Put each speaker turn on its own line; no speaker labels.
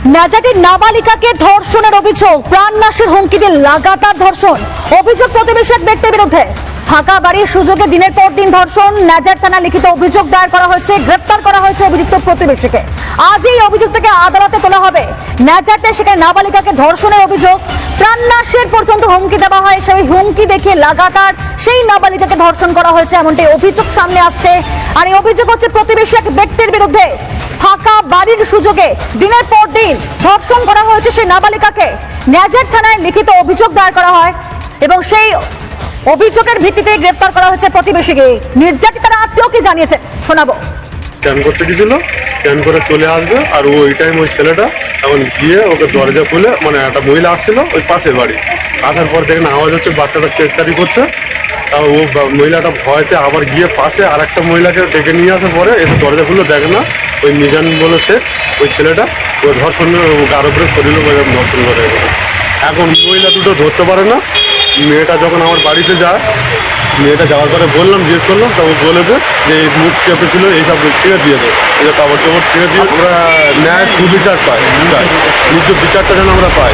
নাজাটের নাবালিকাকে ধর্ষণের অভিযোগ, প্রাণনাশের হুমকি দিয়ে লাগাতার ধর্ষণ। অভিযোগ প্রতিবেশী এক ব্যক্তির বিরুদ্ধে। ফাঁকা বাড়ির সুযোগে দিনের পর দিন ধর্ষণ। নাজার থানায় লিখিত অভিযোগ দায়ের করা হয়েছে, গ্রেফতার করা হয়েছে অভিযুক্ত প্রতিবেশীকে। আজ এই অভিযুক্তকে আদালতে তোলা হবে। নাজারতে সেখানে নাবালিকাকে ধর্ষণের অভিযোগ, প্রাণনাশের পর্যন্ত হুমকি দেওয়া হয়। সেই হুমকি দেখে লাগাতার সেই নাবালিকাকে ধর্ষণ করা হয়েছে, এমনটাই অভিযোগ সামনে আসছে। আর এই অভিযোগ হচ্ছে প্রতিবেশী এক ব্যক্তির বিরুদ্ধে। ফাঁকা বাড়ির সুযোগে দিনের পর দিন ধর্ষণ করা হয়েছে সেই নাবালিকাকে। নাজার থানায় লিখিত অভিযোগ দায়ের করা হয় এবং সেই অভিযোগের ভিত্তিতে গ্রেফতার করা হয়েছে প্রতিবেশীকে। নির্যাতিতারা আত্মীয় কি জানিয়েছে শোনাবো।
স্ক্যান করতে গেছিল, স্ক্যান করে চলে আসবে। আর ওই টাইম ওই ছেলেটা এখন গিয়ে ওকে দরজা খুলে, মানে একটা মহিলা আসছিল ওই পাশের বাড়ি, আসার পর দেখেন আওয়াজ হচ্ছে বাচ্চাটা চেষ্টারি করছে। তাও ও মহিলাটা ভয়তে আবার গিয়ে পাশে আর একটা মহিলাকে ডেকে নিয়ে আসার পরে এসে দরজা খুলে দেখে না ওই মিজান বলে সে ওই ছেলেটা ওই ধর্ষণ কারো উপরে শরীরে ধর্ষণ করে। এখন মহিলা দুটো ধরতে পারে না। মেয়েটা যখন আমার বাড়িতে যায়, মেয়েটা যাওয়ার পরে বললাম, জিজ্ঞেস করলাম, তা ও বলেছে যে এই মুখ চেপেছিল, এইসব ছেড়ে দিয়ে দেয়, এই কাপড় চাপড় ছেড়ে দিয়ে আমরা ন্যায় সুবিচার পাই, নিজ বিচারটা যেন আমরা পাই।